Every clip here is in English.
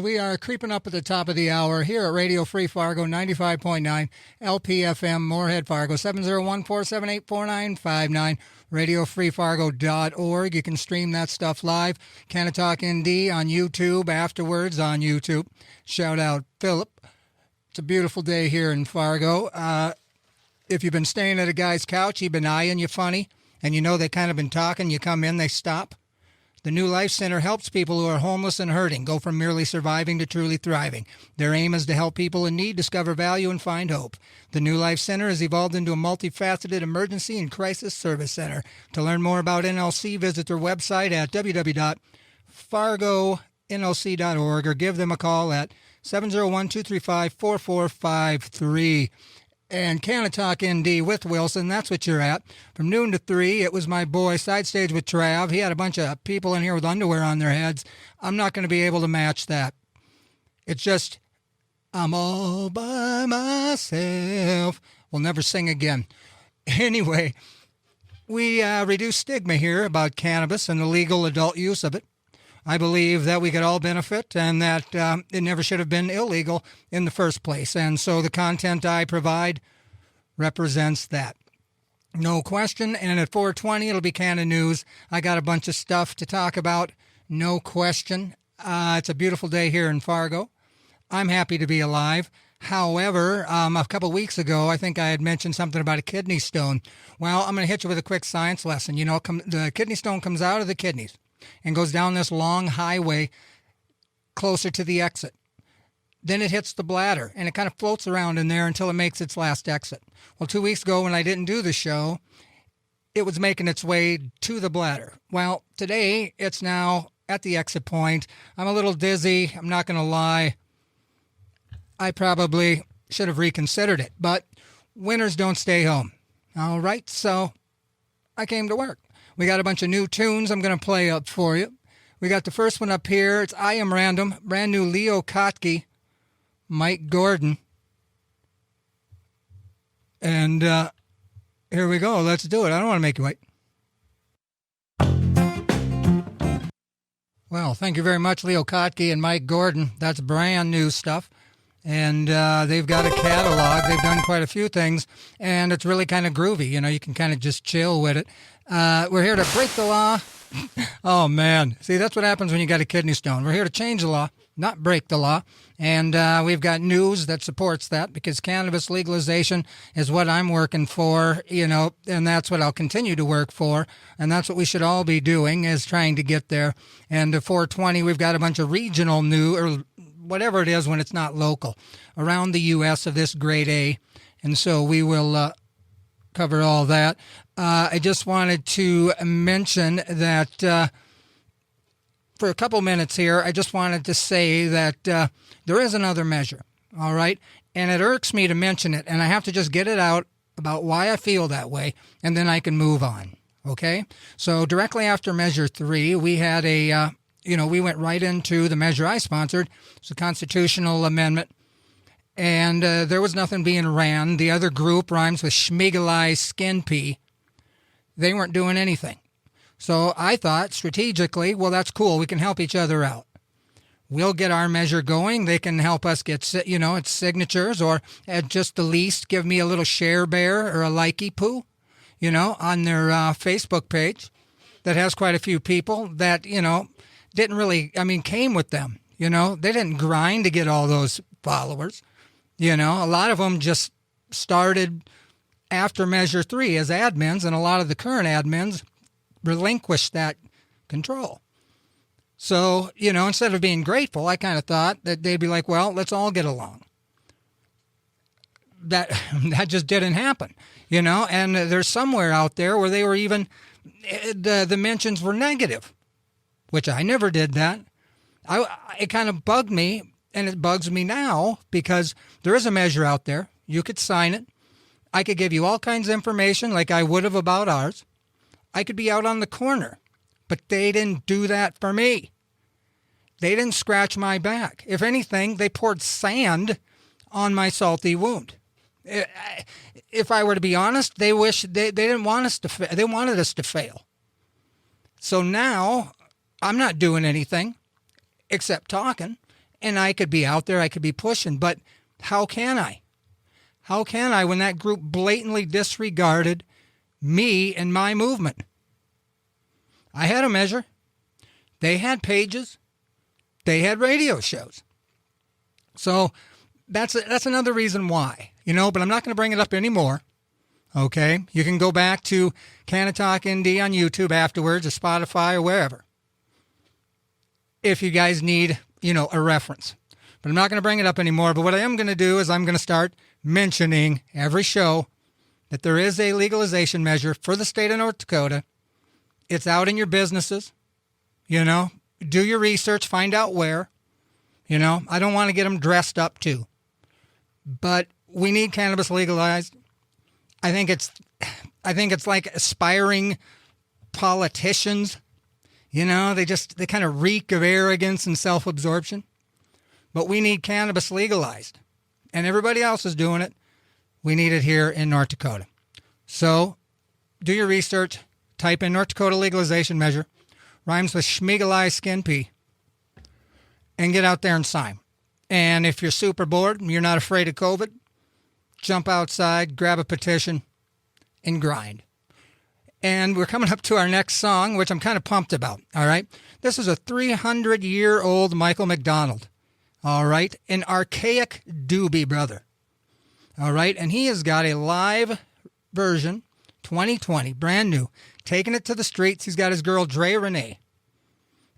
We are creeping up at the top of the hour here at Radio Free Fargo, 95.9 LPFM, Moorhead, Fargo, 701-478-4959, radiofreefargo.org. You can stream that stuff live. Canna Talk ND on YouTube, afterwards on YouTube. Shout out Philip. It's a beautiful day here in Fargo. If you've been staying at a guy's couch, he's been eyeing you funny, and you know they kind of been talking, you come in, they stop. The New Life Center helps people who are homeless and hurting go from merely surviving to truly thriving. Their aim is to help people in need discover value and find hope. The New Life Center has evolved into a multifaceted emergency and crisis service center. To learn more about NLC, visit their website at www.fargonlc.org or give them a call at 701-235-4453. And Canna Talk ND with Wilson, that's what you're at. From noon to 3, it was my boy, Side Stage with Trav. He had a bunch of people in here with underwear on their heads. I'm not going to be able to match that. It's just, I'm all by myself. We'll never sing again. Anyway, we reduce stigma here about cannabis and the legal adult use of it. I believe that we could all benefit and that it never should have been illegal in the first place. And so the content I provide represents that. No question. And at 4:20, it'll be Canna News. I got a bunch of stuff to talk about. No question. It's a beautiful day here in Fargo. I'm happy to be alive. However, a couple weeks ago, I think I had mentioned something about a kidney stone. Well, I'm going to hit you with a quick science lesson. You know, the kidney stone comes out of the kidneys and goes down this long highway closer to the exit. Then it hits the bladder, and it kind of floats around in there until it makes its last exit. Well, 2 weeks ago when I didn't do the show, it was making its way to the bladder. Well, today it's now at the exit point. I'm a little dizzy. I'm not going to lie. I probably should have reconsidered it, but winners don't stay home. All right, so I came to work. We got a bunch of new tunes I'm going to play up for you. We got the first one up here. It's I Am Random, brand new Leo Kottke, Mike Gordon. And here we go. Let's do it. I don't want to make you wait. Well, thank you very much, Leo Kottke and Mike Gordon. That's brand new stuff. And they've got a catalog. They've done quite a few things, and it's really kind of groovy. You know, you can kind of just chill with it. We're here to break the law. Oh, man. See, that's what happens when you got a kidney stone. We're here to change the law, not break the law. And we've got news that supports that because cannabis legalization is what I'm working for, you know, and that's what I'll continue to work for. And that's what we should all be doing is trying to get there. And at 420, we've got a bunch of regional news, or whatever it is when it's not local, around the U.S. of this grade A. And so we will cover all that. I just wanted to mention that for a couple minutes here, I just wanted to say that there is another measure, all right? And it irks me to mention it, and I have to just get it out about why I feel that way, and then I can move on, okay? So directly after Measure 3, we had a... we went right into the measure I sponsored. It's a constitutional amendment. And there was nothing being ran. The other group rhymes with Schmiegelei Skin Pea. They weren't doing anything. So I thought strategically, well, that's cool. We can help each other out. We'll get our measure going. They can help us get, its signatures, or at just the least, give me a little share bear or a likey poo, on their Facebook page that has quite a few people that, didn't really, came with them, they didn't grind to get all those followers, a lot of them just started after Measure 3 as admins, and a lot of the current admins relinquished that control. So, instead of being grateful, I kind of thought that they'd be like, well, let's all get along. That just didn't happen, and there's somewhere out there where they were even, the mentions were negative, which I never did that. It kind of bugged me, and it bugs me now because there is a measure out there. You could sign it. I could give you all kinds of information like I would have about ours. I could be out on the corner, but they didn't do that for me. They didn't scratch my back. If anything, they poured sand on my salty wound. If I were to be honest, they didn't want us to. They wanted us to fail. So now I'm not doing anything except talking, And I could be out there, I could be pushing, but how can I? How can I when that group blatantly disregarded me and my movement? I had a measure. They had pages. They had radio shows. So that's another reason why, but I'm not going to bring it up anymore. Okay? You can go back to Canna Talk ND on YouTube afterwards, or Spotify, or wherever, if you guys need, a reference. But I'm not going to bring it up anymore. But what I am going to do is I'm going to start mentioning every show that there is a legalization measure for the state of North Dakota. It's out in your businesses. Do your research, find out where. I don't want to get them dressed up too. But we need cannabis legalized. I think it's like aspiring politicians. They kind of reek of arrogance and self-absorption. But we need cannabis legalized. And everybody else is doing it. We need it here in North Dakota. So do your research. Type in North Dakota legalization measure. Rhymes with Schmiegelei skin pea. And get out there and sign. And if you're super bored and you're not afraid of COVID, jump outside, grab a petition, and grind. And we're coming up to our next song, which I'm kind of pumped about, all right? This is a 300-year-old Michael McDonald, all right? An archaic doobie brother, all right? And he has got a live version, 2020, brand new, taking it to the streets. He's got his girl, Dre Renee.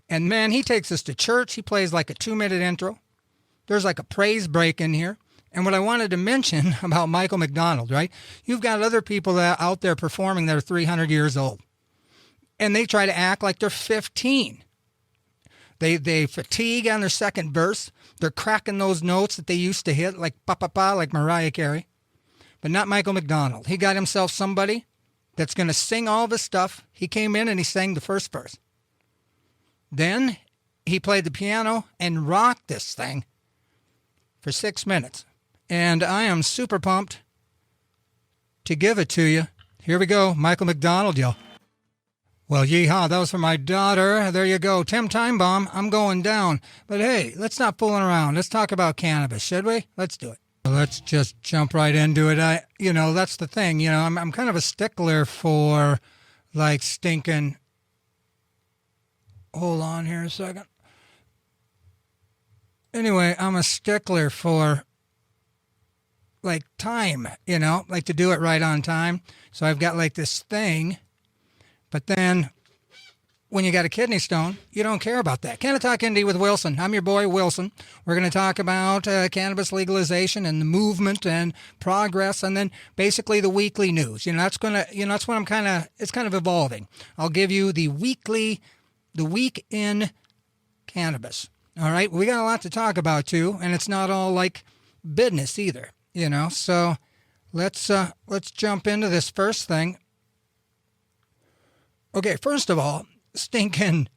And, man, he takes us to church. He plays like a 2-minute intro. There's like a praise break in here. And what I wanted to mention about Michael McDonald, right? You've got other people that are out there performing that are 300 years old. And they try to act like they're 15. They fatigue on their second verse. They're cracking those notes that they used to hit, like pa-pa-pa, like Mariah Carey. But not Michael McDonald. He got himself somebody that's going to sing all this stuff. He came in and he sang the first verse. Then he played the piano and rocked this thing for 6 minutes. And I am super pumped to give it to you. Here we go, Michael McDonald, y'all. Well, yeehaw, that was for my daughter. There you go. Tim Time Bomb, I'm going down. But hey, let's not fooling around. Let's talk about cannabis, should we? Let's do it. Let's just jump right into it. That's the thing. I'm kind of a stickler for, like, stinking... Hold on here a second. Anyway, I'm a stickler for, like, time, like to do it right on time. So I've got, like, this thing. But then when you got a kidney stone, you don't care about that. Canna Talk ND with Wilson. I'm your boy, Wilson. We're going to talk about cannabis legalization and the movement and progress, and then basically the weekly news. That's what I'm it's kind of evolving. I'll give you the week in cannabis. All right, we got a lot to talk about too, and it's not all like business either, So let's jump into this first thing. Okay, first of all, stinking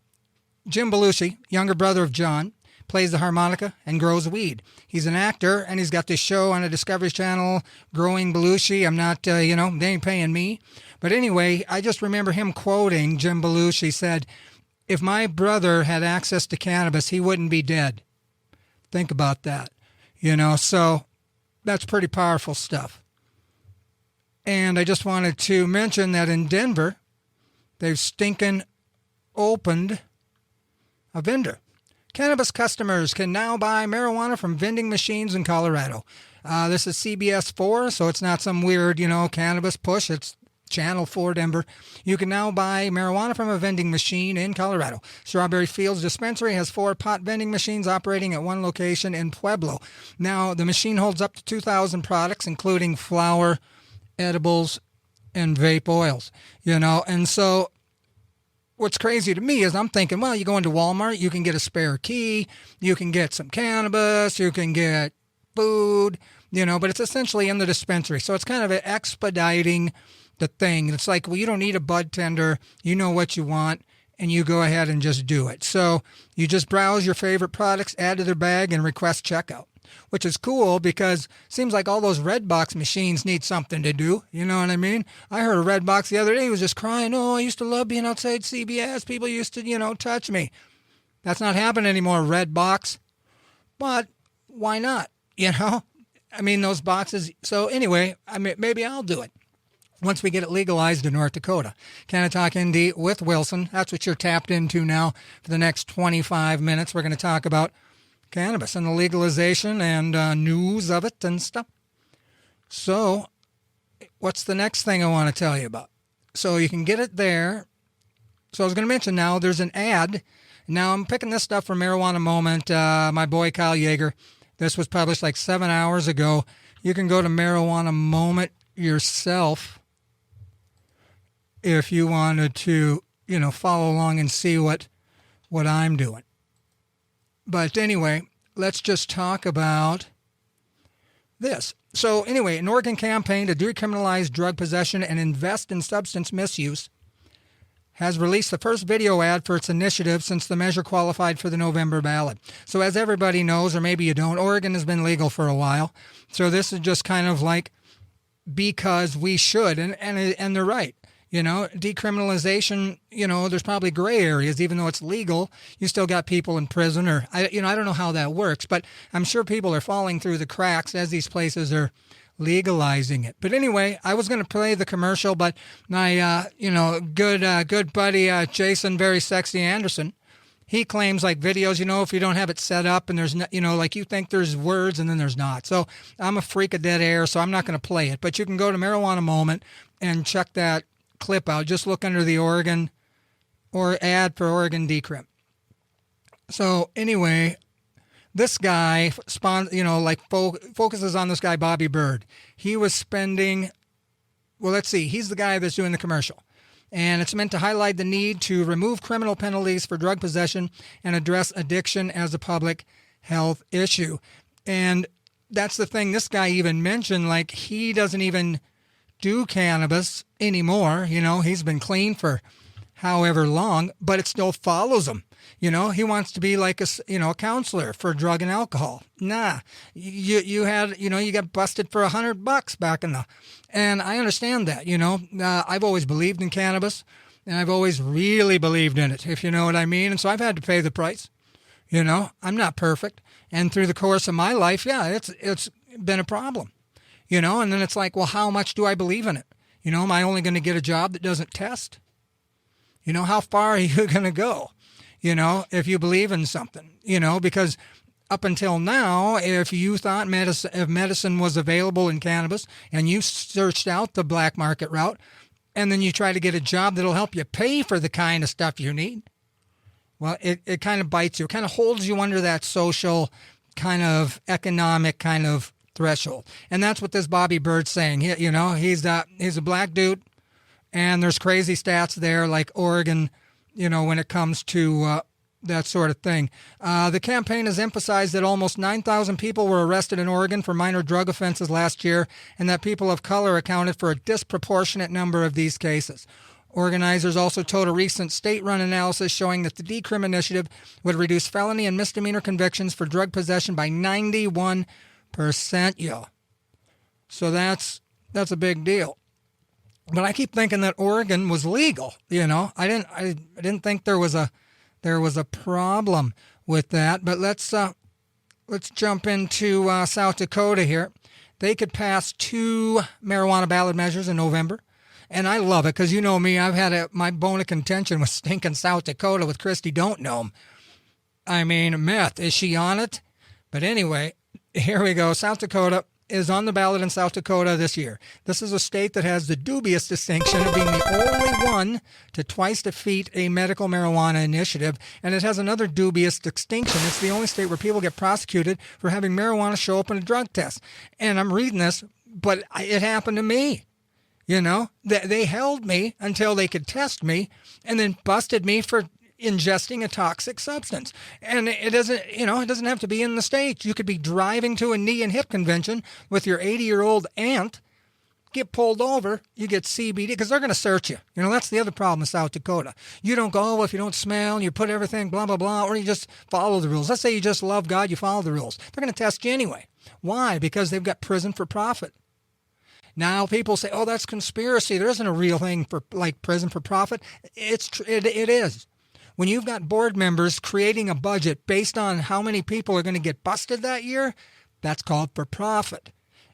Jim Belushi, younger brother of John, plays the harmonica and grows weed. He's an actor, and he's got this show on the Discovery Channel, Growing Belushi. I'm not, they ain't paying me. But anyway, I just remember him quoting Jim Belushi said, "If my brother had access to cannabis, he wouldn't be dead." Think about that. So that's pretty powerful stuff. And I just wanted to mention that in Denver, they've stinking opened a vendor. Cannabis customers can now buy marijuana from vending machines in Colorado. This is CBS 4, so it's not some weird, cannabis push. It's Channel 4 Denver. You can now buy marijuana from a vending machine in Colorado. Strawberry Fields Dispensary has 4 pot vending machines operating at one location in Pueblo. Now, the machine holds up to 2,000 products, including flour, edibles, and vape oils, And so what's crazy to me is I'm thinking, well, you go into Walmart, you can get a spare key, you can get some cannabis, you can get food, but it's essentially in the dispensary. So it's kind of expediting the thing. It's like, well, you don't need a bud tender. You know what you want, and you go ahead and just do it. So you just browse your favorite products, add to their bag, and request checkout, which is cool because it seems like all those red box machines need something to do. You know what I mean? I heard a red box the other day. He was just crying, "Oh, I used to love being outside CBS. People used to, touch me." That's not happening anymore, red box. but why not? You know, I mean, those boxes. So anyway, maybe I'll do it once we get it legalized in North Dakota. Canna Talk ND with Wilson. That's what you're tapped into now for the next 25 minutes. We're going to talk about cannabis and the legalization and news of it and stuff. So what's the next thing I want to tell you about? So you can get it there. So I was going to mention now there's an ad. Now I'm picking this stuff from Marijuana Moment. My boy Kyle Yeager. This was published like 7 hours ago. You can go to Marijuana Moment yourself if you wanted to, follow along and see what I'm doing. But anyway, let's just talk about this. So anyway, an Oregon campaign to decriminalize drug possession and invest in substance misuse has released the first video ad for its initiative since the measure qualified for the November ballot. So as everybody knows, or maybe you don't, Oregon has been legal for a while. So this is just kind of like because we should, and they're right. Decriminalization, there's probably gray areas. Even though it's legal, you still got people in prison, or I don't know how that works, but I'm sure people are falling through the cracks as these places are legalizing it. But anyway, I was going to play the commercial, but my, good buddy, Jason, Very Sexy Anderson, he claims like videos, if you don't have it set up and there's, like you think there's words and then there's not. So I'm a freak of dead air, so I'm not going to play it. But you can go to Marijuana Moment and check that clip out. Just look under the Oregon or ad for Oregon decrim. So anyway, this guy focuses on this guy, Bobby Bird. He was spending, he's the guy that's doing the commercial. And it's meant to highlight the need to remove criminal penalties for drug possession and address addiction as a public health issue. And that's the thing. This guy even mentioned, like, he doesn't even do cannabis anymore. He's been clean for however long, but it still follows him. He wants to be like a counselor for drug and alcohol. Nah, you got busted for $100 back and I understand that, I've always believed in cannabis and I've always really believed in it, if you know what I mean. And so I've had to pay the price, I'm not perfect. And through the course of my life, it's been a problem, and then it's like, well, how much do I believe in it? Am I only going to get a job that doesn't test? How far are you going to go? If you believe in something, because up until now, if you thought medicine was available in cannabis and you searched out the black market route and then you try to get a job that'll help you pay for the kind of stuff you need, well, it kind of bites you. It kind of holds you under that social kind of economic kind of threshold. And that's what this Bobby Bird's saying. He's a black dude and there's crazy stats there like Oregon, when it comes to that sort of thing. The campaign has emphasized that almost 9,000 people were arrested in Oregon for minor drug offenses last year, and that people of color accounted for a disproportionate number of these cases. Organizers also told a recent state-run analysis showing that the decrim initiative would reduce felony and misdemeanor convictions for drug possession by 91%. So that's a big deal. But I keep thinking that Oregon was legal. I didn't think there was a problem with that. But let's jump into South Dakota here. They could pass 2 marijuana ballot measures in November, and I love it because me. I've had my bone of contention with stinking South Dakota with Christy Don't Know 'em. I mean, meth, is she on it? But anyway, here we go. South Dakota is on the ballot in South Dakota this year. This is a state that has the dubious distinction of being the only one to twice defeat a medical marijuana initiative, and it has another dubious distinction. It's the only state where people get prosecuted for having marijuana show up in a drug test. And I'm reading this, but it happened to me. They held me until they could test me and then busted me for ingesting a toxic substance. And it doesn't have to be in the States. You could be driving to a knee and hip convention with your 80-year-old aunt, get pulled over, you get CBD, because they're going to search you. That's the other problem in South Dakota. You don't go, well, if you don't smell, and you put everything, blah, blah, blah, or you just follow the rules. Let's say you just love God, you follow the rules. They're going to test you anyway. Why? Because they've got prison for profit. Now people say, oh, that's conspiracy. There isn't a real thing for like prison for profit. It is. when you've got board members creating a budget based on how many people are going to get busted that year, that's called for profit.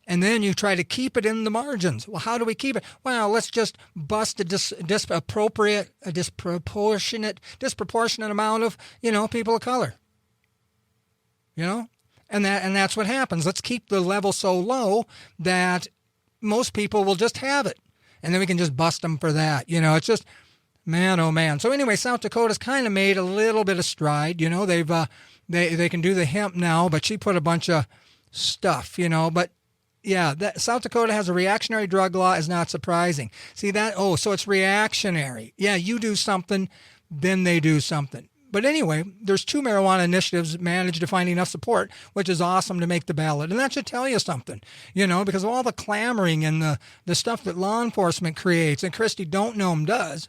And then you try to keep it in the margins. Well, how do we keep it? Well, let's just bust a disproportionate amount of, people of color. And that's what happens. Let's keep the level so low that most people will just have it. And then we can just bust them for that. It's just, man, oh man. So anyway, South Dakota's kind of made a little bit of stride. They've they can do the hemp now, but she put a bunch of stuff, But yeah, South Dakota has a reactionary drug law is not surprising. See that? Oh, so it's reactionary. Yeah, you do something, then they do something. But anyway, there's 2 marijuana initiatives managed to find enough support, which is awesome to make the ballot. And that should tell you something, because of all the clamoring and the stuff that law enforcement creates, and Christy Don't Know 'em does,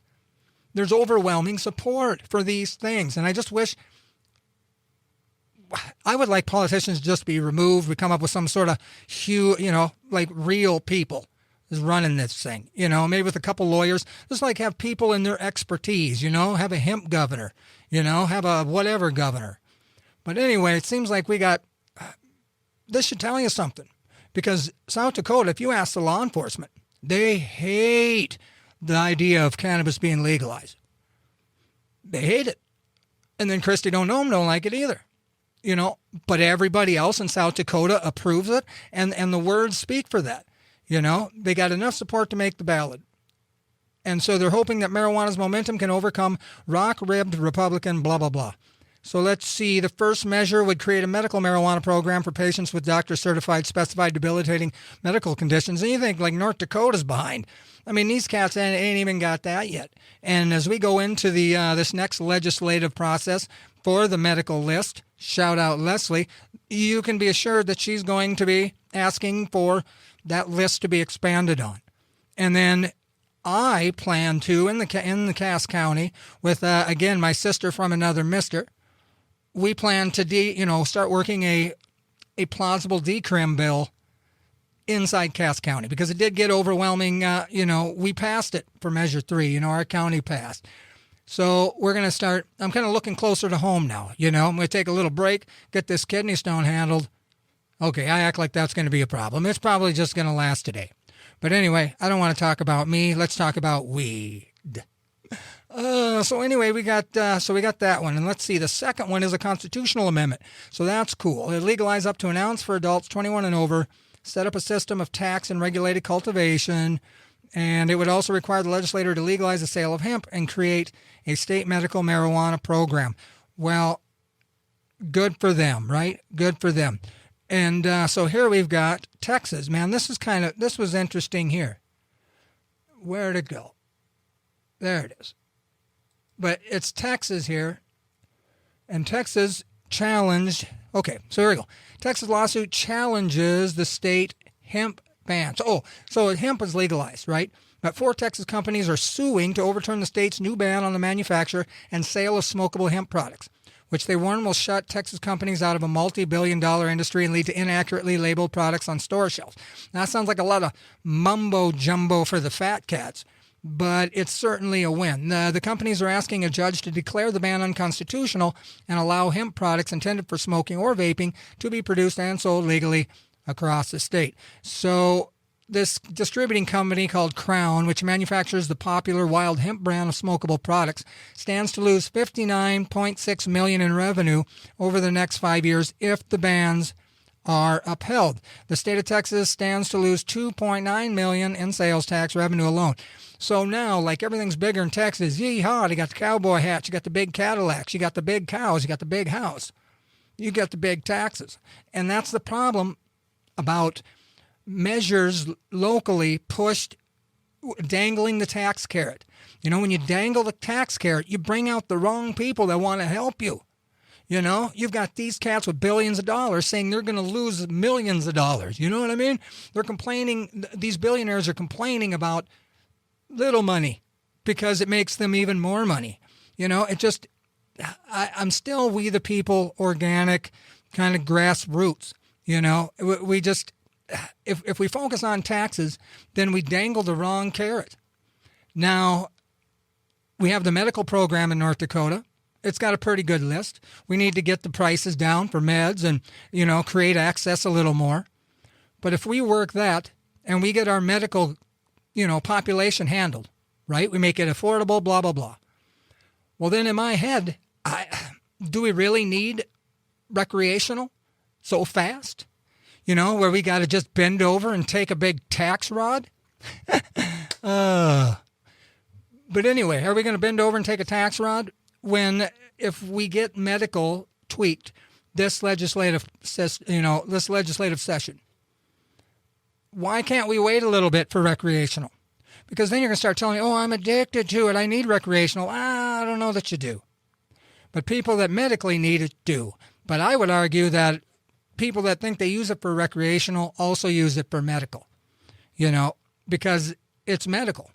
there's overwhelming support for these things. And I just wish, I would like politicians to just be removed. We come up with some sort of like real people is running this thing, maybe with a couple lawyers, just like have people in their expertise, have a hemp governor, have a whatever governor. But anyway, it seems like this should tell you something, because South Dakota, if you ask the law enforcement, they hate the idea of cannabis being legalized. They hate it. And then Christy Don't Know 'em don't like it either. But everybody else in South Dakota approves it, and the words speak for that. They got enough support to make the ballot. And so they're hoping that marijuana's momentum can overcome rock-ribbed Republican blah, blah, blah. So let's see. The first measure would create a medical marijuana program for patients with doctor-certified, specified debilitating medical conditions. And you think, like, North Dakota's behind. I mean, these cats ain't even got that yet. And as we go into this next legislative process for the medical list, shout out Leslie, you can be assured that she's going to be asking for that list to be expanded on. And then I plan to, in the Cass County, with, again, my sister from another mister, we plan to, start working a plausible decrim bill inside Cass County, because it did get overwhelming. We passed it for Measure 3, our county passed. So we're going to start, I'm kind of looking closer to home now, I'm going to take a little break, get this kidney stone handled. Okay, I act like that's going to be a problem. It's probably just going to last today. But anyway, I don't want to talk about me. Let's talk about weed. So anyway, we got that one. And let's see, the second one is a constitutional amendment. So that's cool. It legalized up to an ounce for adults 21 and over, set up a system of tax and regulated cultivation, and it would also require the legislator to legalize the sale of hemp and create a state medical marijuana program. Well, good for them, right? Good for them. And so here we've got Texas. Man, this was interesting here. Where'd it go? There it is. But it's Texas here. And Texas challenged. Okay, so here we go. Texas lawsuit challenges the state hemp ban. So hemp is legalized, right? But 4 Texas companies are suing to overturn the state's new ban on the manufacture and sale of smokable hemp products, which they warn will shut Texas companies out of a multi-billion-dollar industry and lead to inaccurately labeled products on store shelves. Now, that sounds like a lot of mumbo-jumbo for the fat cats, but it's certainly a win. The companies are asking a judge to declare the ban unconstitutional and allow hemp products intended for smoking or vaping to be produced and sold legally across the state. So this distributing company called Crown, which manufactures the popular wild hemp brand of smokable products, stands to lose $59.6 million in revenue over the next 5 years if the bans are upheld. The state of Texas stands to lose $2.9 million in sales tax revenue alone. So now, like, everything's bigger in Texas. Yeehaw, you got the cowboy hats, you got the big Cadillacs, you got the big cows, you got the big house, you got the big taxes. And that's the problem about measures locally pushed, dangling the tax carrot. When you dangle the tax carrot, you bring out the wrong people that want to help you. You've got these cats with billions of dollars saying they're going to lose millions of dollars. You know what I mean? They're complaining, these billionaires are complaining about little money because it makes them even more money. I'm still we the people, organic, kind of grassroots. We just, if we focus on taxes, then we dangle the wrong carrot. Now, we have the medical program in North Dakota, it's got a pretty good list. We need to get the prices down for meds and, create access a little more. But if we work that and we get our medical, population handled, right? We make it affordable, blah, blah, blah. Well, then in my head, do we really need recreational so fast? Where we got to just bend over and take a big tax rod? But anyway, are we going to bend over and take a tax rod when, if we get medical tweaked this legislative session? Why can't we wait a little bit for recreational? Because then you're going to start telling me, oh, I'm addicted to it, I need recreational. I don't know that you do. But people that medically need it do. But I would argue that people that think they use it for recreational also use it for medical, because it's medical.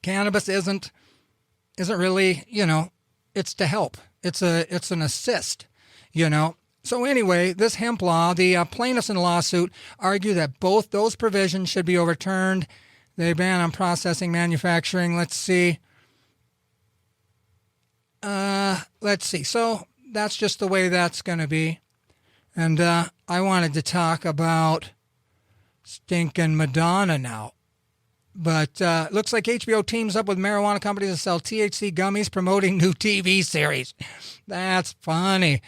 Cannabis isn't really, it's to help. It's an assist, So anyway, this hemp law, the plaintiffs in the lawsuit argue that both those provisions should be overturned. They ban on processing, manufacturing. Let's see. So that's just the way that's going to be. And I wanted to talk about stinking Madonna now. But looks like HBO teams up with marijuana companies to sell THC gummies, promoting new TV series. That's funny.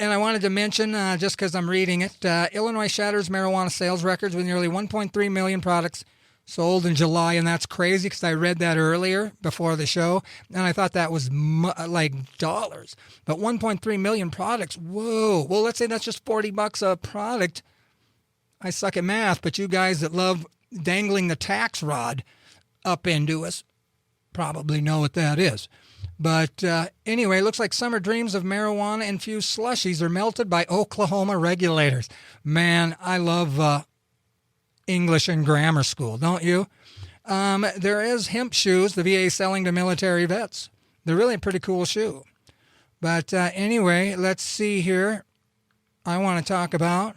And I wanted to mention, just because I'm reading it, Illinois shatters marijuana sales records with nearly 1.3 million products sold in July. And that's crazy because I read that earlier before the show. And I thought that was like dollars. But 1.3 million products, whoa. Well, let's say that's just $40 a product. I suck at math, but you guys that love dangling the tax rod up into us probably know what that is. But anyway, it looks like summer dreams of marijuana-infused slushies are melted by Oklahoma regulators. Man, I love English and grammar school, don't you? There is hemp shoes the VA is selling to military vets. They're really a pretty cool shoe. But anyway, let's see here. I want to talk about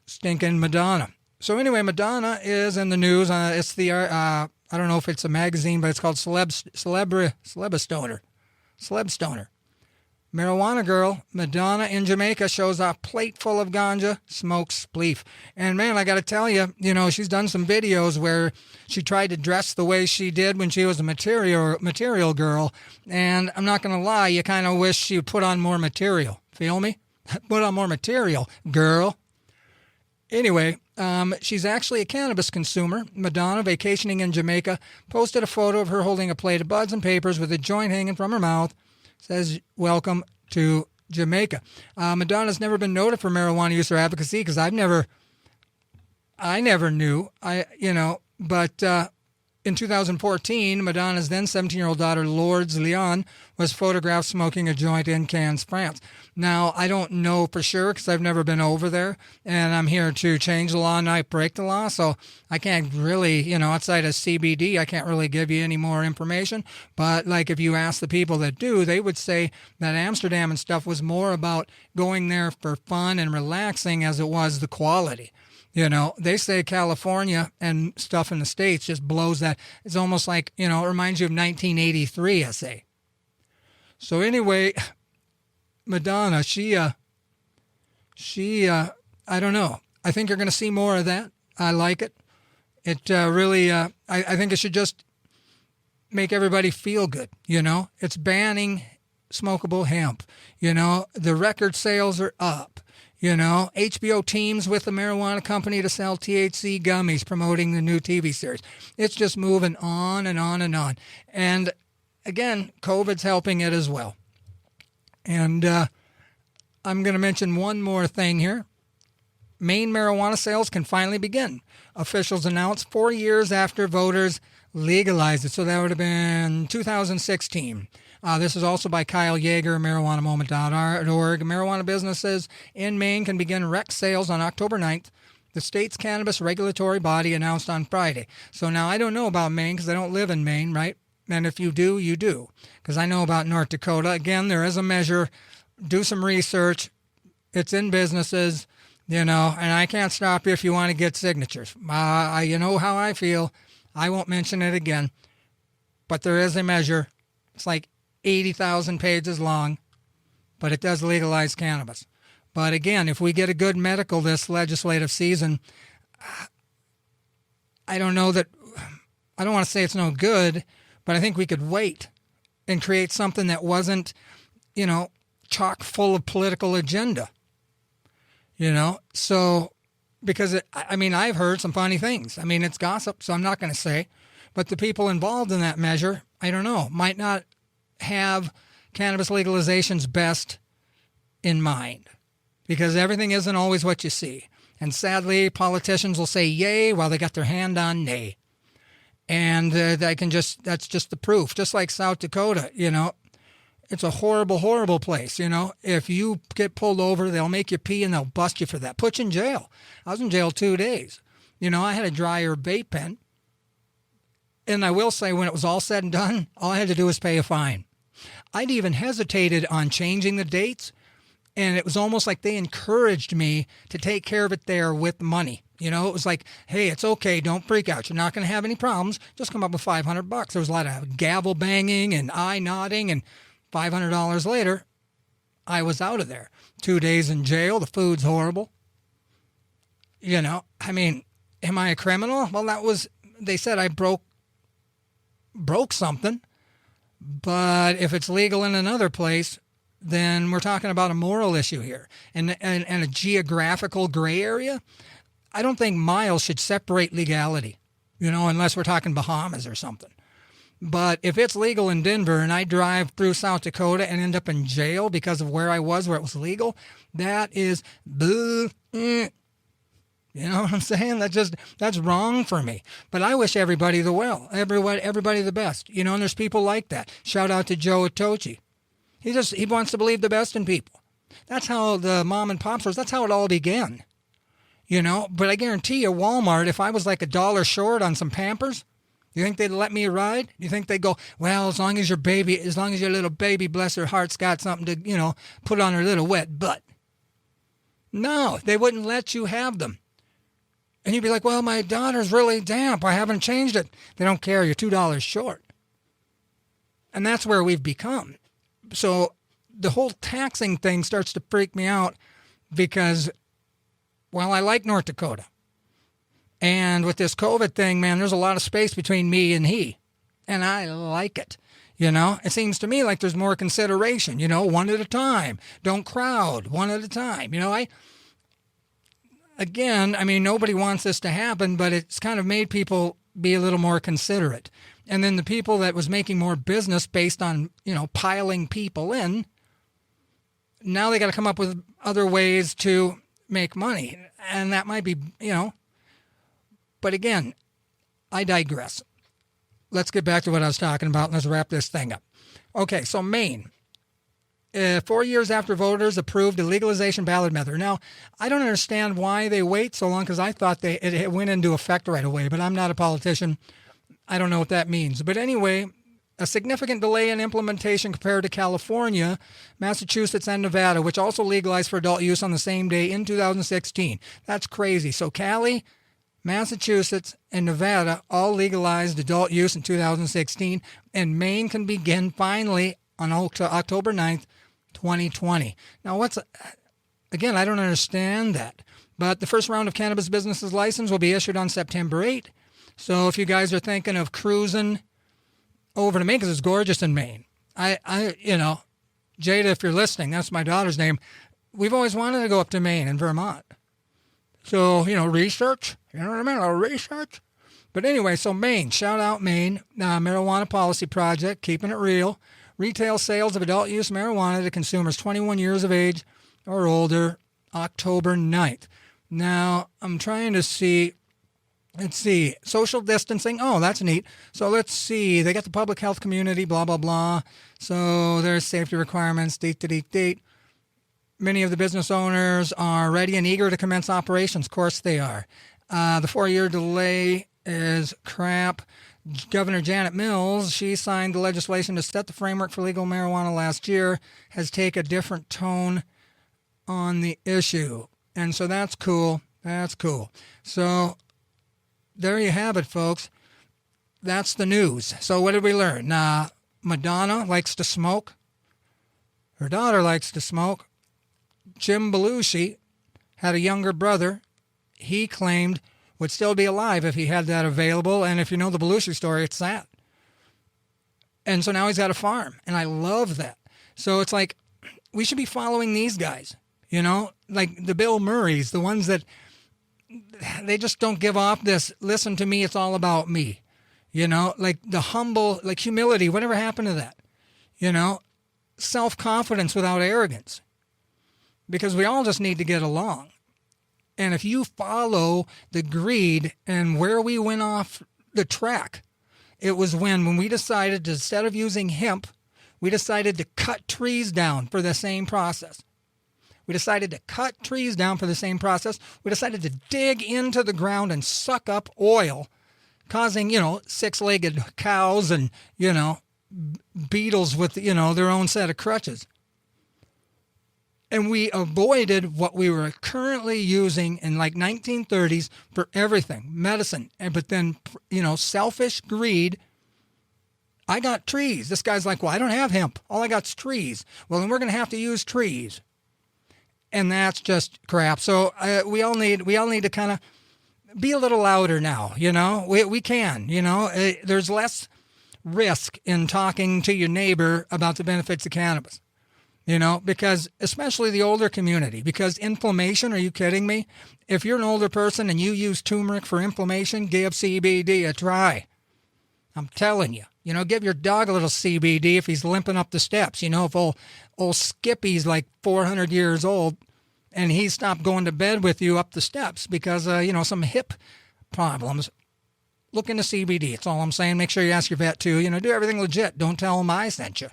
stinking Madonna. So anyway, Madonna is in the news. It's the I don't know if it's a magazine, but it's called Celeb Stoner. Marijuana girl Madonna in Jamaica shows a plate full of ganja, smokes spleef. And man, I got to tell you, she's done some videos where she tried to dress the way she did when she was a material girl. And I'm not going to lie, you kind of wish she would put on more material. Feel me? Put on more material, girl. Anyway, she's actually a cannabis consumer. Madonna, vacationing in Jamaica, posted a photo of her holding a plate of buds and papers with a joint hanging from her mouth. Says, welcome to Jamaica. Madonna's never been noted for marijuana use or advocacy because I never knew. But in 2014, Madonna's then 17-year-old daughter, Lourdes Leon, was photographed smoking a joint in Cannes, France. Now, I don't know for sure because I've never been over there, and I'm here to change the law, not break the law, so I can't really, outside of CBD, I can't really give you any more information. But, like, if you ask the people that do, they would say that Amsterdam and stuff was more about going there for fun and relaxing as it was the quality. They say California and stuff in the States just blows that. It's almost like, it reminds you of 1983, I say. So anyway, Madonna, she I don't know. I think you're going to see more of that. I like it. It really, I think it should just make everybody feel good, It's banning smokable hemp. The record sales are up. HBO teams with the marijuana company to sell THC gummies, promoting the new TV series. It's just moving on and on and on. And again, COVID's helping it as well. And I'm going to mention one more thing here. Maine marijuana sales can finally begin. Officials announced 4 years after voters legalized it. So that would have been 2016. This is also by Kyle Yeager, marijuanamoment.org. Marijuana businesses in Maine can begin rec sales on October 9th. The state's cannabis regulatory body announced on Friday. So now I don't know about Maine because I don't live in Maine, right? And if you do, you do. Because I know about North Dakota. Again, there is a measure. Do some research. It's in businesses, and I can't stop you if you want to get signatures. You know how I feel. I won't mention it again. But there is a measure. It's like 80,000 pages long, but it does legalize cannabis. But again, if we get a good medical this legislative season, I don't want to say it's no good, but I think we could wait and create something that wasn't, chock full of political agenda. So because I've heard some funny things. It's gossip, so I'm not going to say, but the people involved in that measure, I don't know, might not have cannabis legalization's best in mind, because everything isn't always what you see. And sadly, politicians will say yay while they got their hand on nay. And that's just the proof. Just like South Dakota, it's a horrible, horrible place. If you get pulled over, they'll make you pee and they'll bust you for that. Put you in jail. I was in jail 2 days. I had a dry herb vape pen. And I will say, when it was all said and done, all I had to do was pay a fine. I'd even hesitated on changing the dates, and it was almost like they encouraged me to take care of it there with money. It was like, hey, it's okay, don't freak out. You're not going to have any problems. Just come up with $500. There was a lot of gavel banging and eye nodding, and $500 later, I was out of there. 2 days in jail, the food's horrible. Am I a criminal? Well, they said I broke something. But if it's legal in another place, then we're talking about a moral issue here and a geographical gray area. I don't think miles should separate legality, unless we're talking Bahamas or something. But if it's legal in Denver and I drive through South Dakota and end up in jail because of where I was, where it was legal, that is, you know what I'm saying? That's wrong for me. But I wish everybody the well, everybody the best. And there's people like that. Shout out to Joe Itochi. He wants to believe the best in people. That's how the mom and pop stores, that's how it all began. But I guarantee you, Walmart, if I was like $1 short on some Pampers, you think they'd let me ride? You think they'd go, well, as long as your little baby, bless her heart's got something to, put on her little wet butt. No, they wouldn't let you have them. And you'd be like, well, my daughter's really damp. I haven't changed it. They don't care. You're $2 short. And that's where we've become. So the whole taxing thing starts to freak me out because, well, I like North Dakota. And with this COVID thing, man, there's a lot of space between me and he. And I like it. It seems to me like there's more consideration, one at a time. Don't crowd, one at a time. Again, nobody wants this to happen, but it's kind of made people be a little more considerate. And then the people that was making more business based on, piling people in, now they got to come up with other ways to make money. And that might be, but again, I digress. Let's get back to what I was talking about and let's wrap this thing up. Okay, so Maine. 4 years after voters approved a legalization ballot measure. Now, I don't understand why they wait so long because I thought it went into effect right away, but I'm not a politician. I don't know what that means. But anyway, a significant delay in implementation compared to California, Massachusetts, and Nevada, which also legalized for adult use on the same day in 2016. That's crazy. So Cali, Massachusetts, and Nevada all legalized adult use in 2016, and Maine can begin finally on October 9th, 2020. Now, again, I don't understand that. But the first round of cannabis businesses license will be issued on September 8th. So if you guys are thinking of cruising over to Maine, because it's gorgeous in Maine. Jada, if you're listening, that's my daughter's name. We've always wanted to go up to Maine and Vermont. So, research. You know what I mean? A little research. But anyway, so Maine, shout out Maine, Marijuana Policy Project, keeping it real. Retail sales of adult use marijuana to consumers 21 years of age or older, October 9th. Now, I'm trying to see, let's see, social distancing. Oh, that's neat. So let's see, they got the public health community, blah, blah, blah. So there's safety requirements, date. Many of the business owners are ready and eager to commence operations. Of course they are. The 4-year delay is crap. Governor Janet Mills, she signed the legislation to set the framework for legal marijuana last year, has taken a different tone on the issue. And so that's cool. That's cool. So there you have it, folks. That's the news. So what did we learn? Madonna likes to smoke. Her daughter likes to smoke. Jim Belushi had a younger brother he claimed would still be alive if he had that available. And if you know the Belushi story, it's that. And so now he's got a farm, and I love that. So it's like we should be following these guys, you know, like the Bill Murrays, the ones that they just don't give off this, listen to me, it's all about me, you know, like the humble, like humility, whatever happened to that, you know, self-confidence without arrogance, because we all just need to get along. And if you follow the greed and where we went off the track, it was when we decided to, instead of using hemp, we decided to cut trees down for the same process. We decided to cut trees down for the same process. We decided to dig into the ground and suck up oil, causing, you know, six-legged cows and, you know, beetles with, you know, their own set of crutches. And we avoided what we were currently using in like 1930s for everything, medicine. But then, you know, selfish greed. I got trees. This guy's like, well, I don't have hemp. All I got's trees. Well, then we're going to have to use trees. And that's just crap. So we all need to kind of be a little louder now, you know. We can, you know. There's less risk in talking to your neighbor about the benefits of cannabis. You know, because especially the older community, because inflammation, are you kidding me? If you're an older person and you use turmeric for inflammation, give CBD a try. I'm telling you. You know, give your dog a little CBD if he's limping up the steps. You know, if old Skippy's like 400 years old and he stopped going to bed with you up the steps because, you know, some hip problems, look into CBD. That's all I'm saying. Make sure you ask your vet too. You know, do everything legit. Don't tell him I sent you.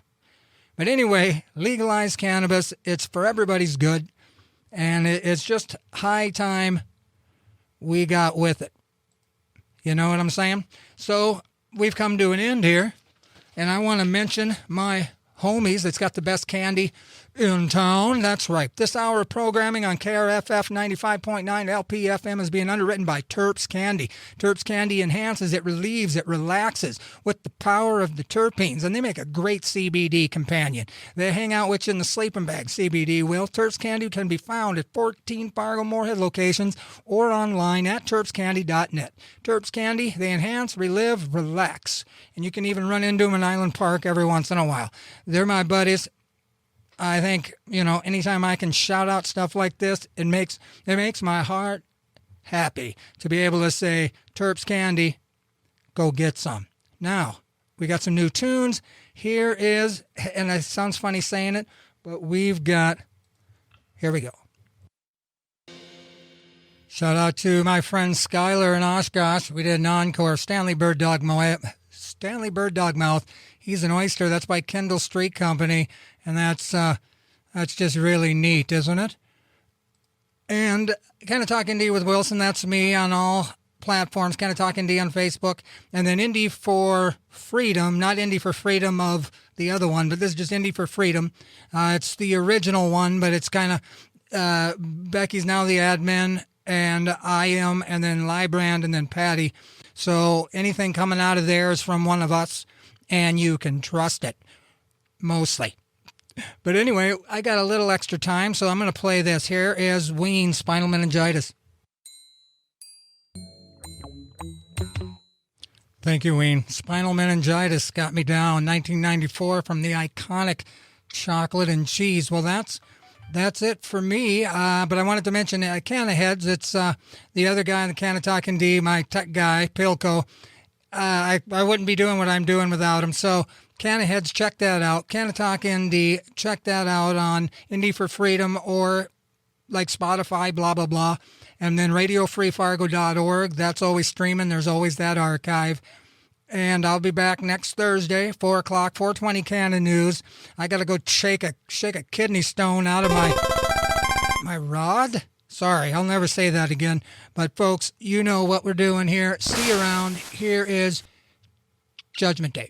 But anyway, legalize cannabis. It's for everybody's good. And it's just high time we got with it. You know what I'm saying? So we've come to an end here. And I want to mention my homies that's got the best candy in town. That's right. This hour of programming on KRFF 95.9 LPFM is being underwritten by Terps Candy. Terps Candy enhances, it relieves, it relaxes with the power of the terpenes, and they make a great CBD companion. They hang out with you in the sleeping bag, CBD will. Terps Candy can be found at 14 Fargo Moorhead locations or online at terpscandy.net. Terps Candy, they enhance, relive, relax, and you can even run into them in Island Park every once in a while. They're my buddies. I think, you know, anytime I can shout out stuff like this, it makes my heart happy to be able to say, Terps Candy, go get some. Now, we got some new tunes. Here is, and it sounds funny saying it, but we've got, here we go. Shout out to my friends Skylar and Oshkosh. We did an encore, Stanley Bird Dogmouth. He's an oyster. That's by Kendall Street Company. And that's just really neat, isn't it? And Canna Talk ND with Wilson, that's me on all platforms. Canna Talk ND on Facebook. And then Indie for Freedom, not Indie for Freedom of the other one, but this is just Indie for Freedom. It's the original one, but it's kind of, Becky's now the admin, and I am, and then Lybrand, and then Patty. So anything coming out of there is from one of us, and you can trust it, mostly. But anyway, I got a little extra time, so I'm going to play this. Here is Ween, Spinal Meningitis. Thank you, Ween. Spinal Meningitis got me down, 1994, from the iconic Chocolate and Cheese. Well, that's it for me, but I wanted to mention Canna Heads. It's the other guy in the Canna Talk ND, my tech guy, Pilco. I wouldn't be doing what I'm doing without him, so Canna Heads, check that out. Canna Talk ND, check that out on Indie for Freedom or like Spotify, blah, blah, blah. And then RadioFreeFargo.org. That's always streaming. There's always that archive. And I'll be back next Thursday, 4 o'clock, 420 Canna News. I got to go shake a kidney stone out of my rod. Sorry, I'll never say that again. But, folks, you know what we're doing here. See you around. Here is Judgment Day.